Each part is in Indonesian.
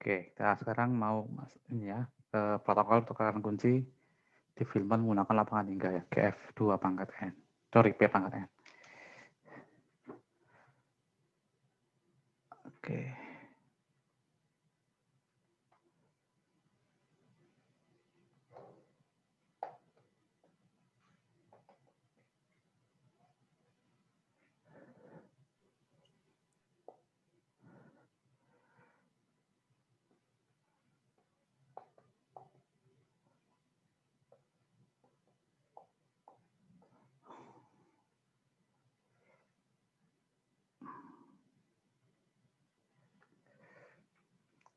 Oke, kita sekarang mau ini ya, protokol tukaran kunci di filman menggunakan lapangan hingga ya, GF2 pangkat N. Sorry, P pangkat N. Oke.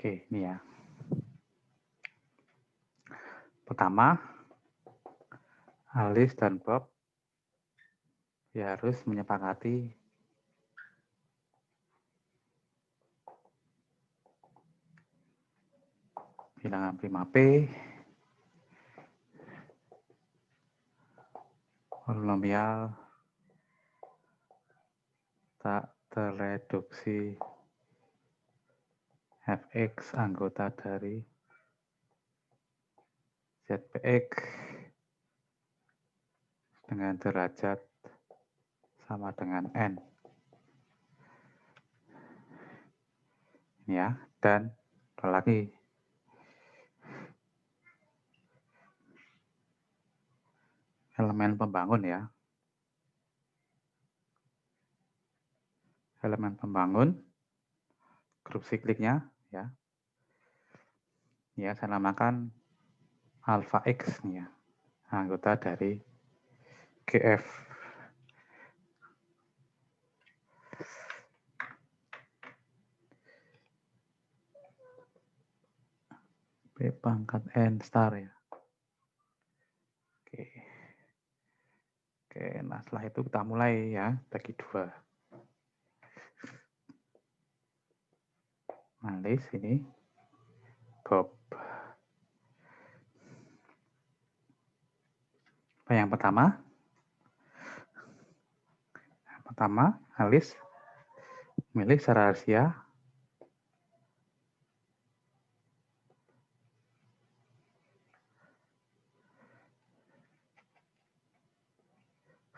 Oke, ini ya. Pertama, Alice dan Bob ya harus menyepakati bilangan prima P, polinomial tak tereduksi fx anggota dari zpx dengan derajat sama dengan n. Ini ya, dan lagi elemen pembangun ya. Elemen pembangun grup sikliknya ya. Ya, saya namakan alpha X nih ya. Anggota dari GF. P pangkat N star ya. Oke. Oke, nah setelah itu kita mulai ya, bagi dua. Alice ini, Bob. Yang pertama, Alice memilih secara rahasia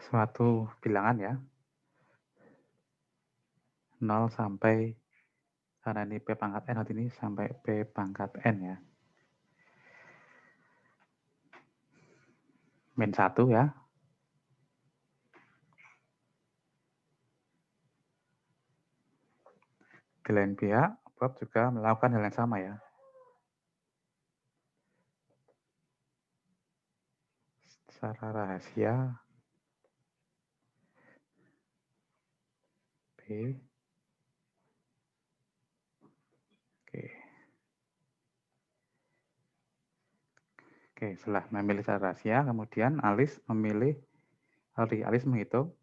suatu bilangan ya, 0 sampai, karena ini P pangkat N, nanti ini sampai P pangkat N ya. Min 1 ya. Di lain pihak, Bob juga melakukan hal yang sama ya. Secara rahasia B. Oke. Oke, setelah memilih secara rahasia, kemudian Alice menghitung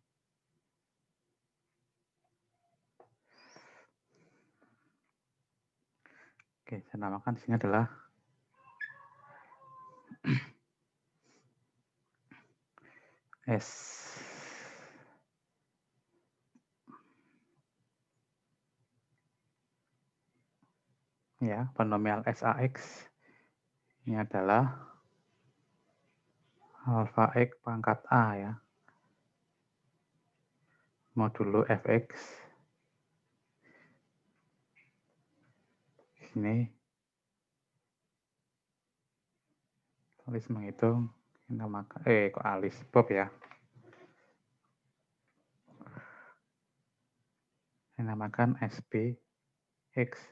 Oke, saya namakan di sini adalah S. Ya, polinomial SAX ini adalah alpha X pangkat A ya, modulo Fx. Ini Alice menghitung, namakan kok Alice, Bob ya. Saya namakan SPX.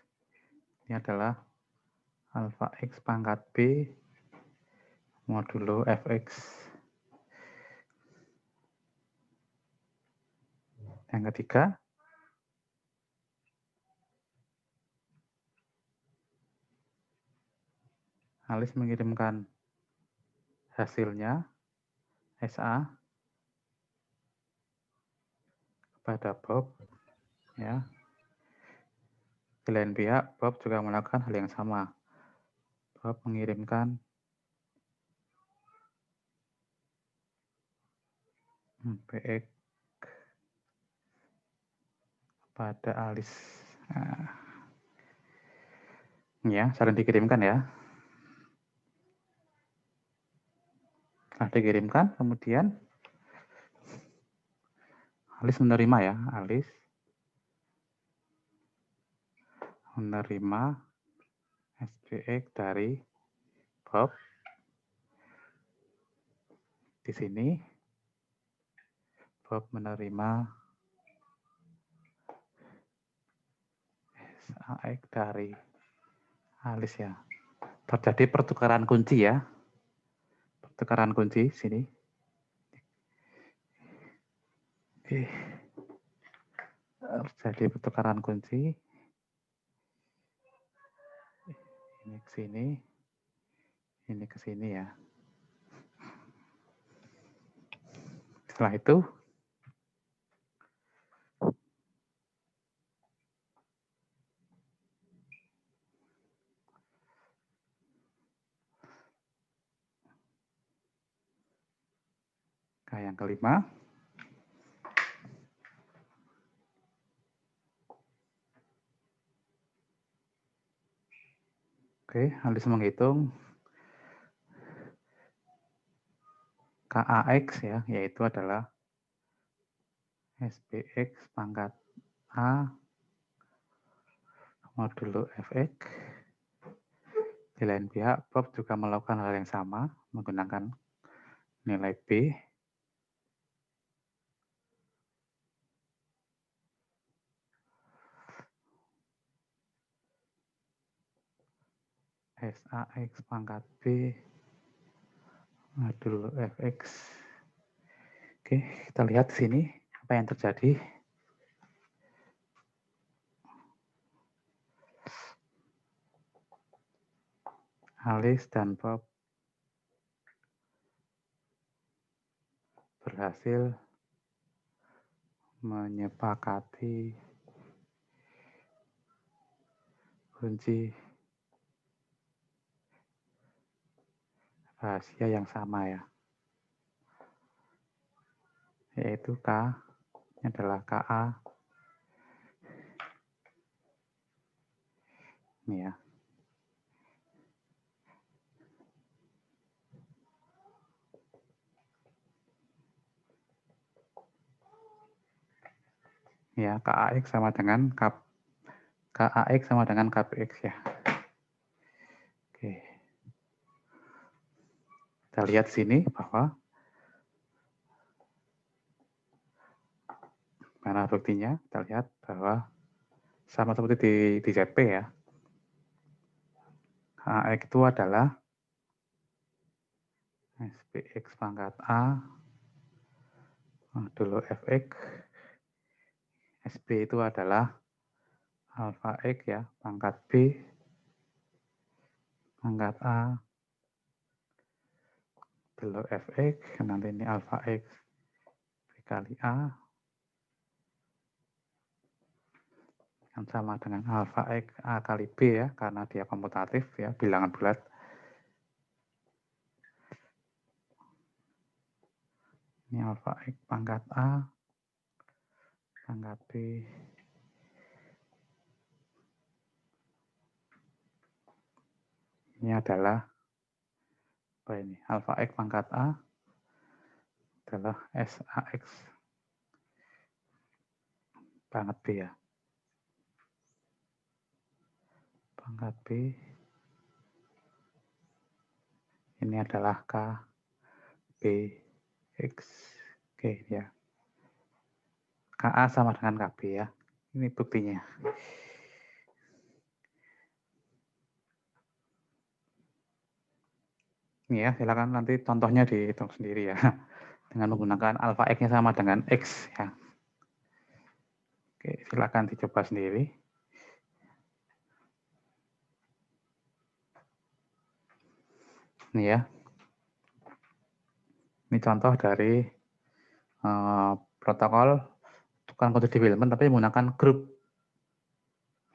Ini adalah alpha X pangkat B modulo Fx. Yang ketiga, Alice mengirimkan hasilnya SA kepada Bob ya. Di lain pihak, Bob juga melakukan hal yang sama. Bob mengirimkan PX pada Alice. Nah, Ya, saling dikirimkan ya. Setelah dikirimkan, kemudian Alis menerima ya, Alis menerima SPX dari Bob. Di sini Bob menerima SAX dari Alis ya. Terjadi pertukaran kunci ya. Pertukaran kunci sini. Oke. Terjadi pertukaran kunci. Ini ke sini. Ini ke sini ya. Setelah itu yang kelima. Oke, Alis menghitung KAX ya, yaitu adalah SPX pangkat A modulo FX. Di lain pihak, Bob juga melakukan hal yang sama menggunakan nilai B. SAX pangkat B modulo FX. Oke, kita lihat di sini apa yang terjadi. Alis dan Bob berhasil menyepakati kunci rahasia yang sama ya, yaitu K ini adalah KA ini ya. Ya, KAX sama dengan KAX sama dengan KBX ya. Oke. Kita lihat sini bahwa mana buktinya? Kita lihat bahwa sama seperti di ZP ya. KAX itu adalah SPX pangkat A modulo FX. SB itu adalah alpha X ya, pangkat B pangkat A modulo FX. Nanti ini alpha X dikali A yang sama dengan alpha X A kali B ya, karena dia komutatif ya, bilangan bulat. Ini alpha X pangkat A pangkat B ini adalah apa ini? Alpha X pangkat A adalah SAX pangkat B ya. Pangkat B ini adalah K B X. Oke ya. KA sama dengan KB ya. Ini buktinya. Ini ya, silakan nanti contohnya dihitung sendiri ya. Dengan menggunakan alpha X-nya sama dengan X ya. Oke, silakan dicoba sendiri. Ini ya. Ini contoh dari protokol tukang kode development tapi menggunakan grup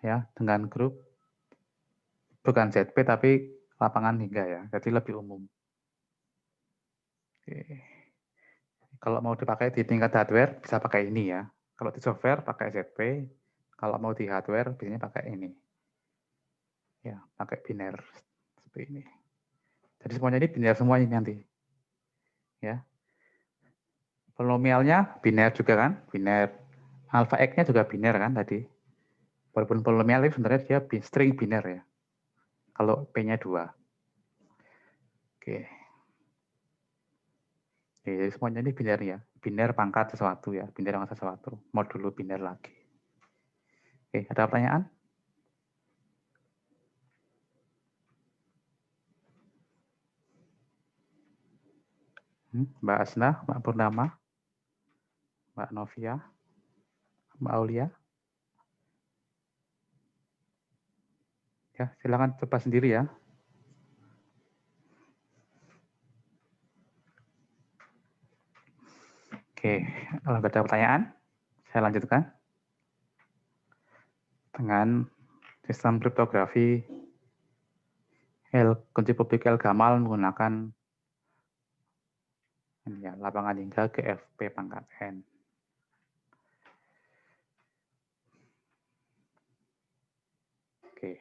ya, dengan grup bukan ZP tapi lapangan hingga ya. Jadi lebih umum. Oke. Kalau mau dipakai di tingkat hardware bisa pakai ini ya. Kalau di software pakai ZP, kalau mau di hardware biasanya pakai ini. Ya, pakai biner seperti ini. Jadi semuanya ini biner semua ini nanti. Ya. Polinomialnya biner juga kan? Biner. Alpha X-nya juga biner kan tadi. Walaupun polinomial itu sebenarnya dia string biner ya. Kalau P-nya 2. Oke. Oke, jadi semuanya ini biner ya. Biner pangkat sesuatu ya. Biner pangkat sesuatu. Modulo biner lagi. Oke, ada pertanyaan? Mbak Asna, Mbak Purnama, Mbak Novia, Mbak Aulia. Ya, silakan coba sendiri ya. Oke, kalau ada pertanyaan, saya lanjutkan dengan sistem kriptografi kunci publik L Gamal menggunakan ini ya, lapangan hingga GFP pangkat N. Oke.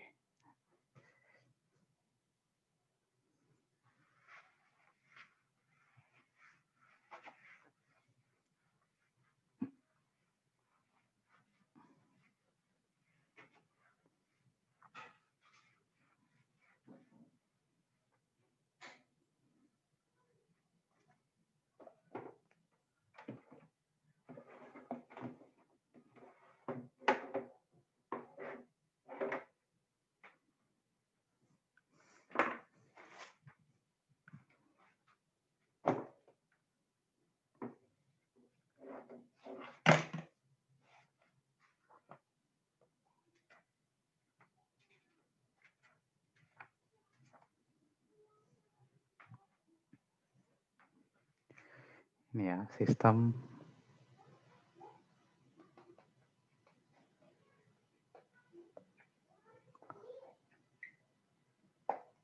Ini ya, sistem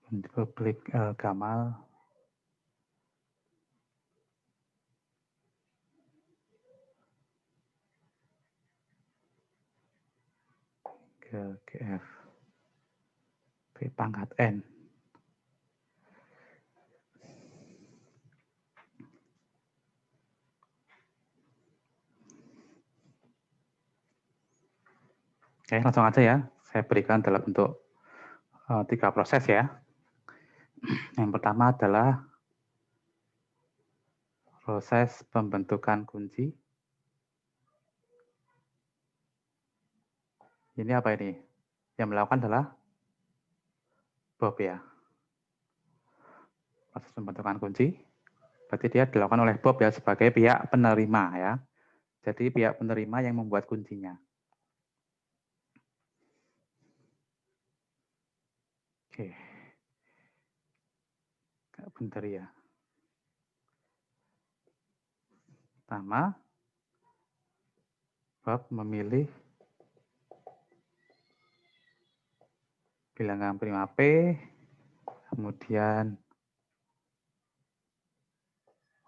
kunci publik L Gamal ke GFP pangkat N. Oke, langsung aja ya. Saya berikan dalam bentuk 3 proses ya. Yang pertama adalah proses pembentukan kunci. Ini apa ini? Yang melakukan adalah Bob ya. Proses pembentukan kunci. Berarti dia dilakukan oleh Bob ya sebagai pihak penerima ya. Jadi pihak penerima yang membuat kuncinya. Oke. Bentar ya. Pertama, Bob memilih bilangan prima P, kemudian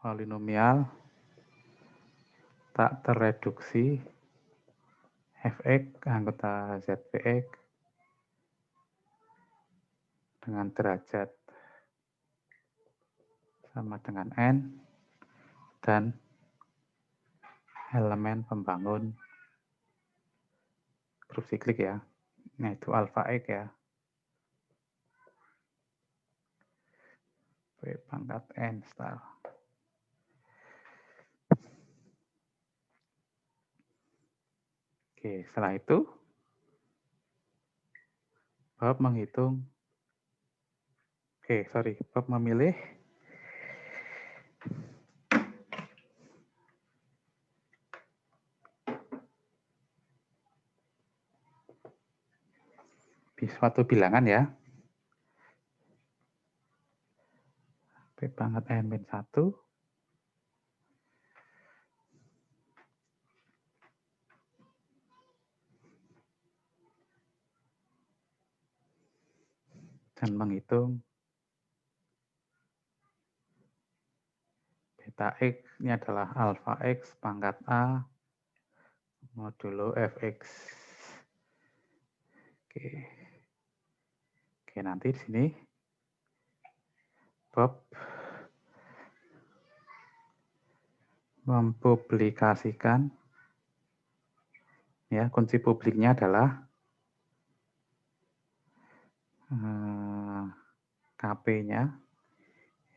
polinomial tak tereduksi Fx anggota Zpx dengan derajat sama dengan N dan elemen pembangun grup siklik ya, yaitu alpha X ya, P pangkat N star. Oke, setelah itu Bob menghitung, Bob memilih suatu bilangan ya, P pangkat N min 1 dan menghitung beta X ini adalah alpha X pangkat A modulo Fx. Oke. Oke, nanti di sini Bob mempublikasikan, ya, kunci publiknya adalah KP-nya,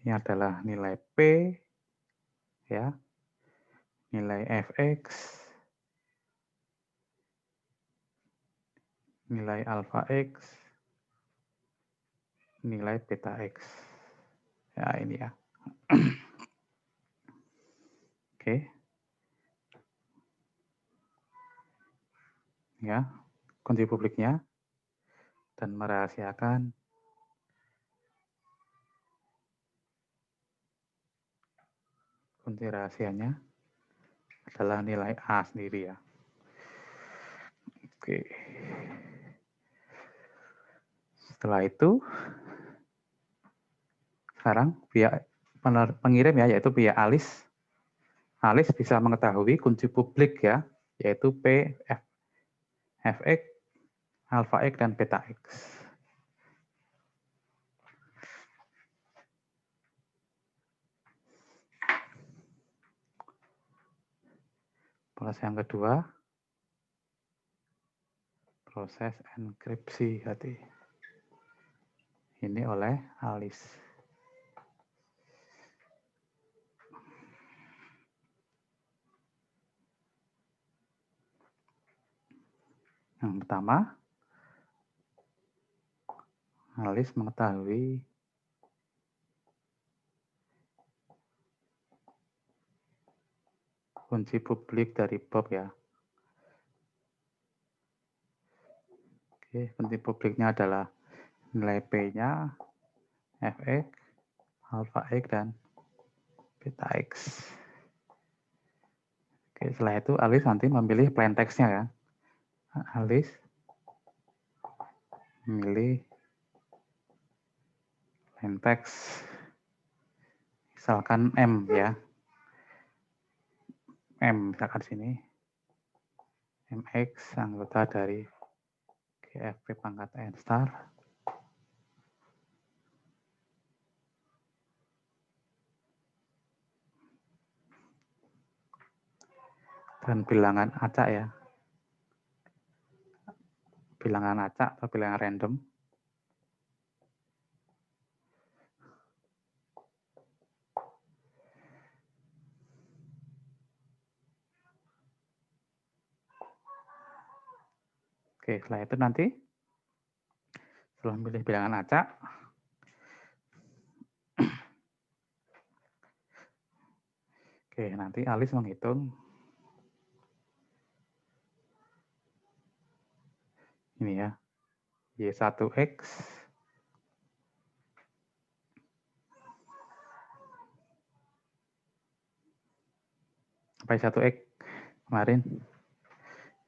ini adalah nilai P, ya, nilai Fx, nilai alpha X, nilai beta X. Ya, ini ya. Oke. Ya, kunci publiknya dan merahasiakan kunci rahasianya adalah nilai A sendiri ya. Oke. Setelah itu, sekarang pihak pengirim ya, yaitu pihak Alice bisa mengetahui kunci publik ya, yaitu P, Fx, alpha X, dan beta X. Proses yang kedua, proses enkripsi hati. Ini oleh Alice. Yang pertama, Alice mengetahui kunci publik dari Bob ya. Oke, kunci publiknya adalah nilai P-nya, Fx, alpha X, dan beta X. Oke, setelah itu Alice nanti memilih plain text-nya ya. Alice memilih plain text. Misalkan M ya. M misalkan sini. MX anggota dari GFP pangkat N star. Dan bilangan acak ya. Bilangan acak atau bilangan random. Oke, setelah itu nanti setelah memilih bilangan acak, oke, nanti Alice menghitung ini ya, Y1X sampai 1X kemarin.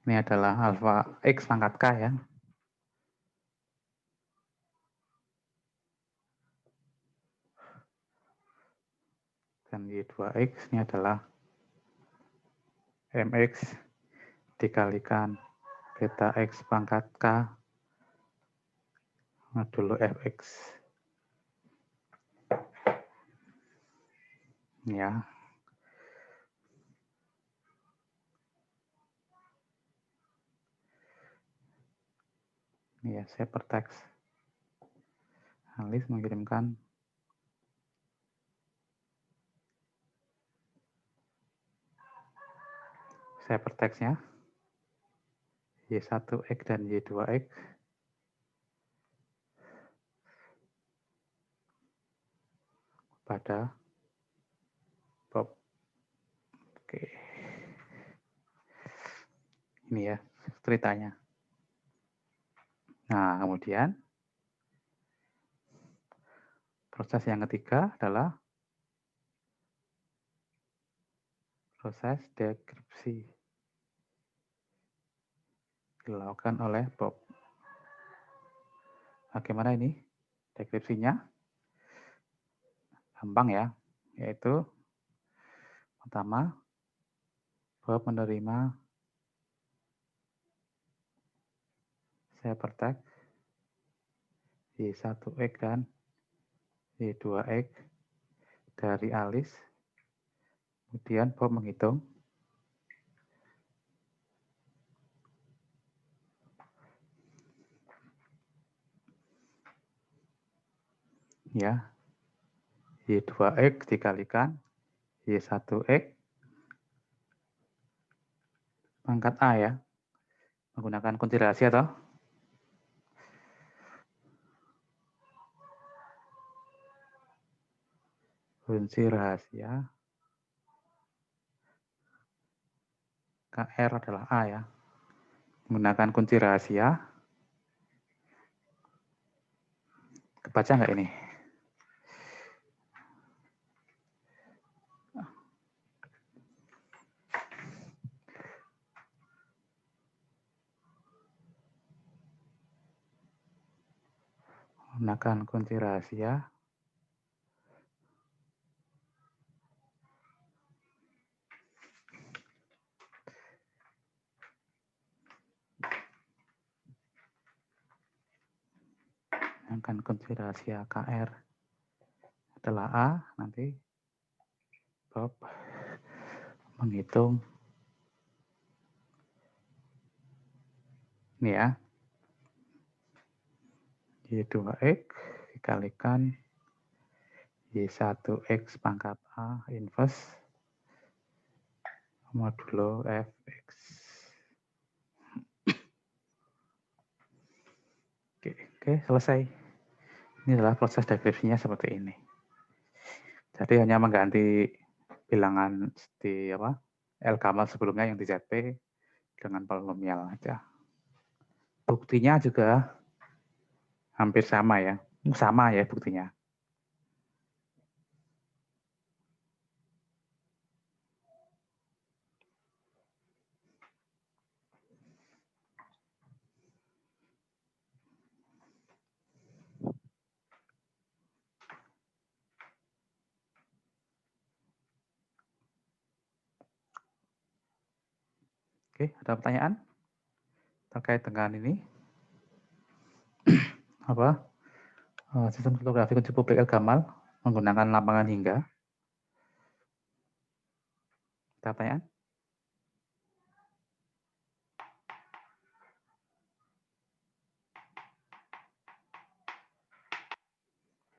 Ini adalah alpha X pangkat K ya. Dan Y2X ini adalah MX dikalikan beta X pangkat K modulo Fx. Ya. Ini ya, hypertext. Alice mengirimkan hypertext-nya Y1X dan Y2X pada Bob. Oke. Ini ya ceritanya. Nah, kemudian proses yang ketiga adalah proses dekripsi dilakukan oleh Bob. Bagaimana ini dekripsinya? Gampang ya, yaitu pertama Bob menerima hypertext Y1X dan Y2X dari Alice. Kemudian Bob menghitung. Ya, Y2X dikalikan Y1X pangkat A ya. Menggunakan kunci rahasia toh. Kunci rahasia KR adalah A ya. Menggunakan kunci rahasia. Kebaca nggak ini? Menggunakan kunci rahasia. Menggunakan kunci rahasia KR adalah A. Nanti Bob menghitung ini ya. Y2X dikalikan Y1X pangkat A inverse modulo Fx. Oke, selesai. Ini adalah proses deskripsinya seperti ini. Jadi hanya mengganti bilangan di L Kamal sebelumnya yang di ZP dengan polinomial aja. Buktinya juga hampir sama ya. Sama ya buktinya. Oke, ada pertanyaan terkait dengan ini? Sistem kriptografi kunci publik L Kamal menggunakan lapangan hingga. Ada pertanyaan?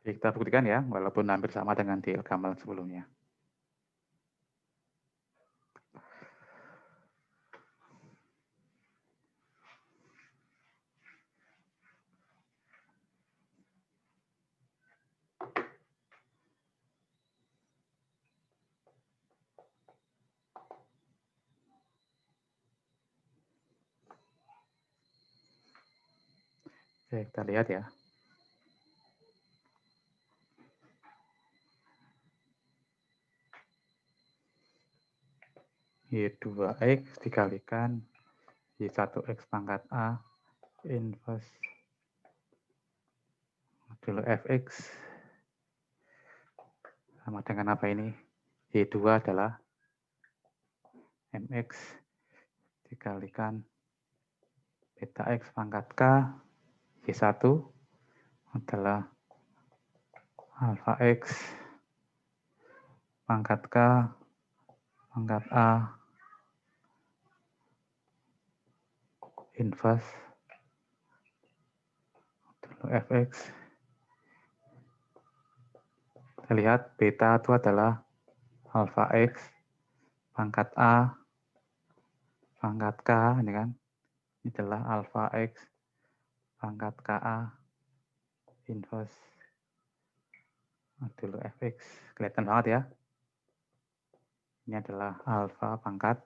Jadi kita buktikan ya, walaupun hampir sama dengan di L Kamal sebelumnya. Oke, kita lihat ya. Y2X dikalikan Y1X pangkat A inverse modulo Fx sama dengan apa ini? Y2 adalah Mx dikalikan beta X pangkat K, Y1 adalah alpha X pangkat K pangkat A inverse modulo Fx. Kita lihat beta itu adalah alpha X pangkat A pangkat K, ini kan. Ini adalah alpha X pangkat KA inverse modulo Fx. Kelihatan banget ya. Ini adalah alpha pangkat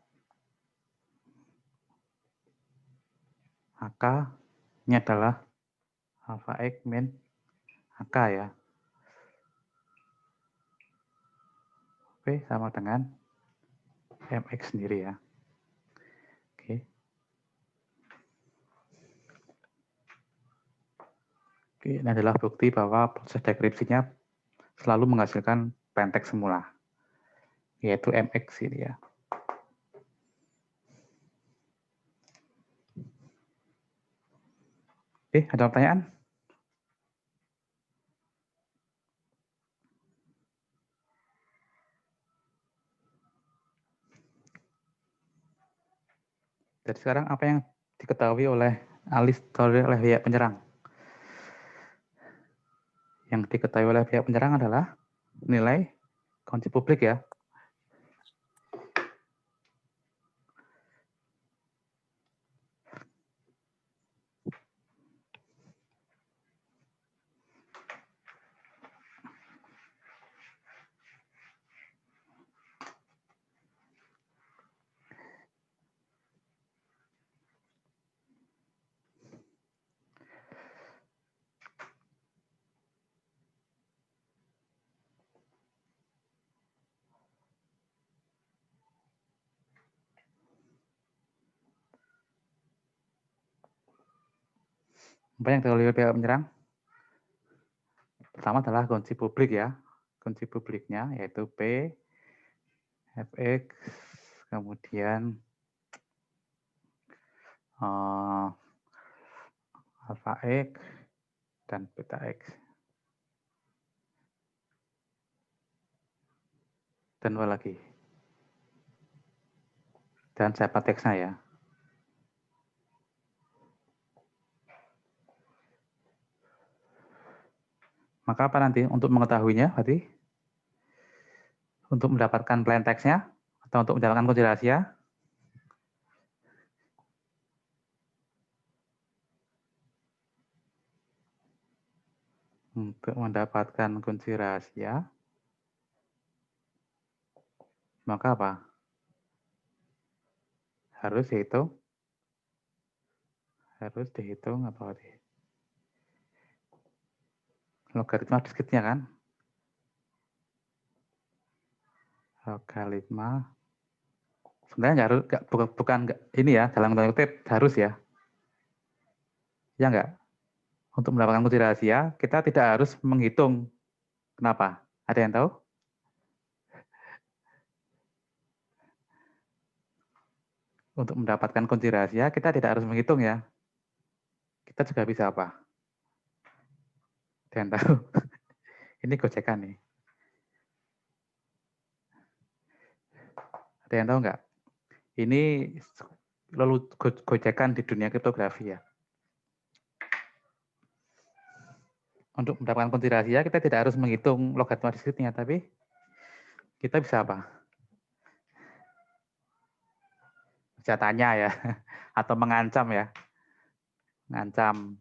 AK. Ini adalah alpha X min AK ya. Oke, sama dengan Mx sendiri ya. Oke. Oke, ini adalah bukti bahwa proses deskripsinya selalu menghasilkan pentek semula, yaitu Mx ini ya. Oke, ada pertanyaan? Jadi sekarang apa yang diketahui oleh Alice oleh pihak penyerang? Yang diketahui oleh pihak penyerang adalah nilai kunci publik ya. Apa yang diketahui oleh pihak penyerang? Pertama adalah kunci publik ya. Kunci publiknya yaitu P, Fx, kemudian alpha X, dan beta X. Dan apa lagi? Dan siapa teksnya ya. Maka apa nanti untuk mengetahuinya berarti? Untuk mendapatkan plain text-nya atau untuk menjalankan kunci rahasia? Untuk mendapatkan kunci rahasia, maka apa? Harus dihitung apa tadi? Logaritma diskritnya kan? Logaritma. Sebenarnya nggak harus, bukan ini ya, dalam tanda kutip harus ya. Ya nggak? Untuk mendapatkan kunci rahasia, kita tidak harus menghitung. Kenapa? Ada yang tahu? Untuk mendapatkan kunci rahasia, kita tidak harus menghitung ya. Kita juga bisa apa? Ada yang tahu? Ini gocekan nih. Ada yang tahu nggak? Ini lalu gocekan di dunia kriptografi ya. Untuk mendapatkan kunci rahasia, kita tidak harus menghitung logaritma diskritnya, tapi kita bisa apa? Bisa tanya ya, atau mengancam ya. Ngancam.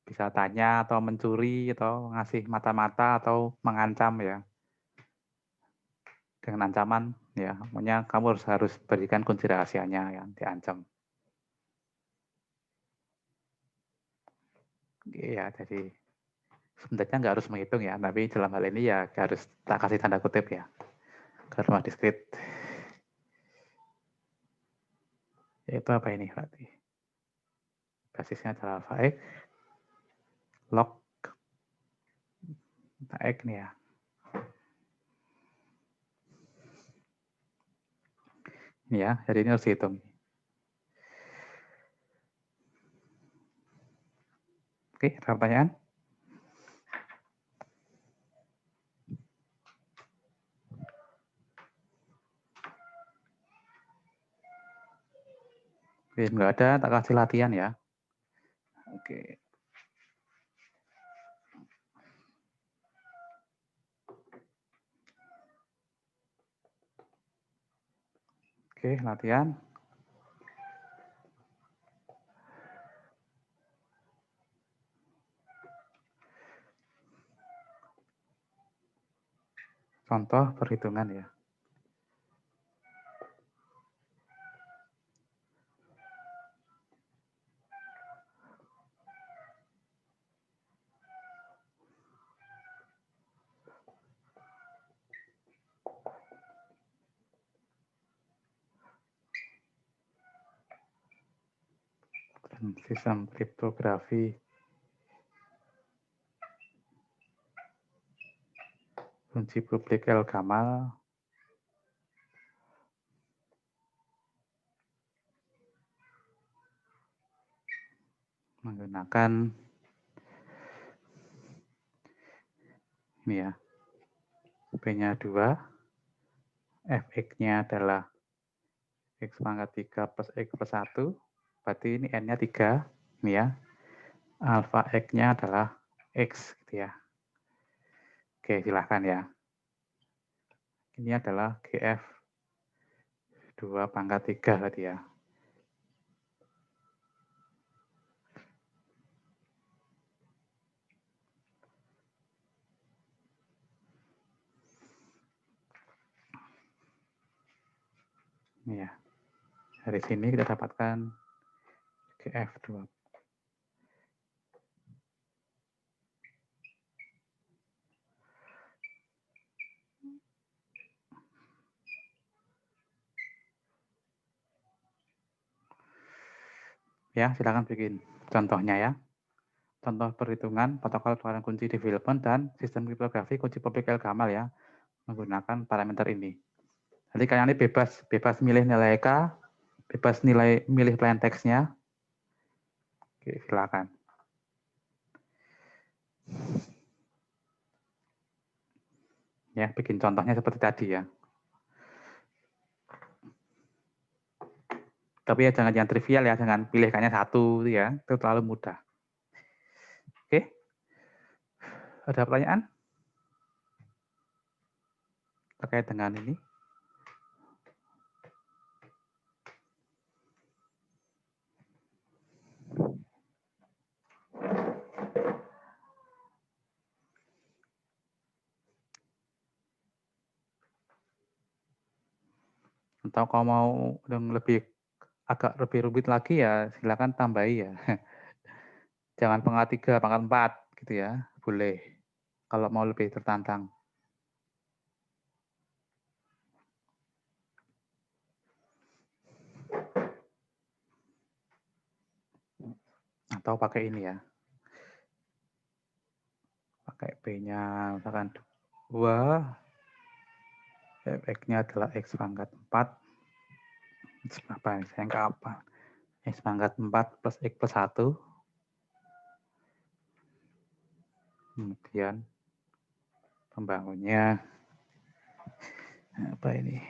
Bisa tanya atau mencuri atau ngasih mata-mata atau mengancam ya. Dengan ancaman ya, pokoknya kamu harus berikan kunci rahasianya yang diancam. Iya, jadi sebenarnya nggak harus menghitung ya, tapi dalam hal ini ya harus tak kasih tanda kutip ya. Karena diskrit. Itu apa ini berarti? Basisnya adalah alpha X, log X nih ya. Ini ya, jadi ini harus dihitung. Oke, ada pertanyaan? Oke, nggak ada, tak kasih latihan ya. Oke. Oke, latihan. Contoh perhitungan ya. Sistem kriptografi kunci publik El Gamal menggunakan ini ya, P-nya 2, Fx-nya adalah X pangkat 3 plus X plus 1. Berarti ini N-nya 3. Ini ya. Alpha X-nya adalah X. Gitu ya. Oke, silahkan ya. Ini adalah GF 2 pangkat 3 tadi ya. Ini ya. Dari sini kita dapatkan GF2. Ya, silakan bikin contohnya ya. Contoh perhitungan protokol pengeluaran kunci development dan sistem kriptografi kunci publik Elgamal ya, menggunakan parameter ini. Jadi kalian ini bebas milih nilai K, bebas milih plain text-nya. Oke, silakan. Ya, bikin contohnya seperti tadi ya. Tapi ya jangan trivial ya, jangan pilihkannya satu ya, itu terlalu mudah. Oke, ada pertanyaan terkait dengan ini? Atau kalau mau yang agak lebih rumit lagi ya silakan tambahi ya. Jangan pangkat 3, pangkat 4 gitu ya, boleh. Kalau mau lebih tertantang. Atau pakai ini ya. Pakai B-nya misalkan 2, X-nya adalah X pangkat 4. Apa ini? Saya nggak apa. X pangkat 4 plus X plus 1. Kemudian pembangunnya. Apa ini?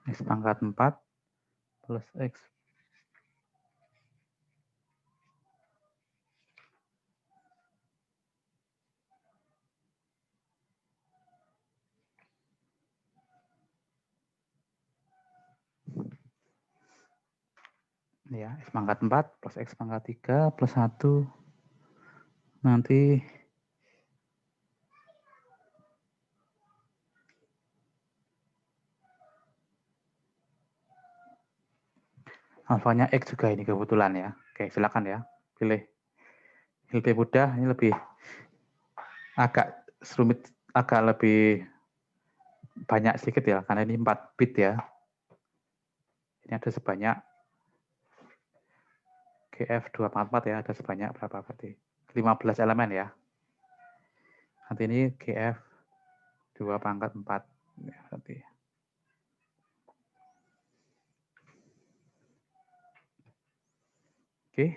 X pangkat 4 plus X. Ya, X pangkat 4 plus X pangkat 3 plus 1. Nanti alfanya X juga ini kebetulan ya. Oke, silakan ya. Pilih. Lebih mudah, ini lebih agak rumit, agak lebih banyak sedikit ya, karena ini 4 bit ya. Ini ada sebanyak GF244 ya, ada sebanyak berapa berarti? 15 elemen ya. Nanti ini GF2 pangkat 4. Ya, nanti. Oke.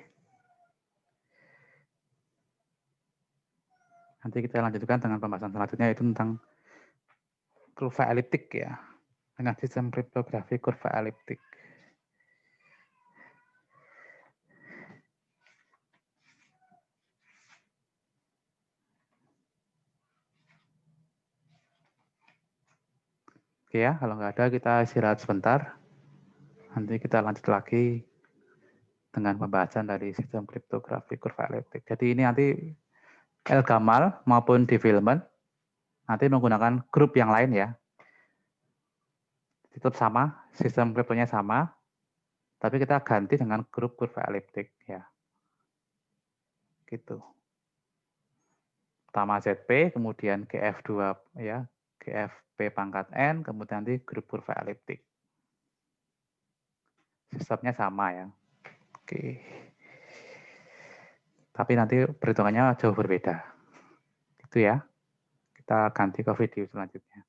Nanti kita lanjutkan dengan pembahasan selanjutnya, yaitu tentang kurva eliptik ya. Dengan sistem kriptografi kurva eliptik. Oke ya, kalau nggak ada kita istirahat sebentar. Nanti kita lanjut lagi dengan pembahasan dari sistem kriptografi kurva eliptik. Jadi ini nanti Elgamal maupun development nanti menggunakan grup yang lain ya. Tetap sama, sistem kriptonya sama, tapi kita ganti dengan grup kurva eliptik ya. Gitu. Pertama ZP, kemudian GF2 ya, GFP pangkat N, kemudian nanti grup kurva eliptik. Sistemnya sama ya. Oke. Tapi nanti perhitungannya jauh berbeda. Gitu ya. Kita ganti ke video selanjutnya.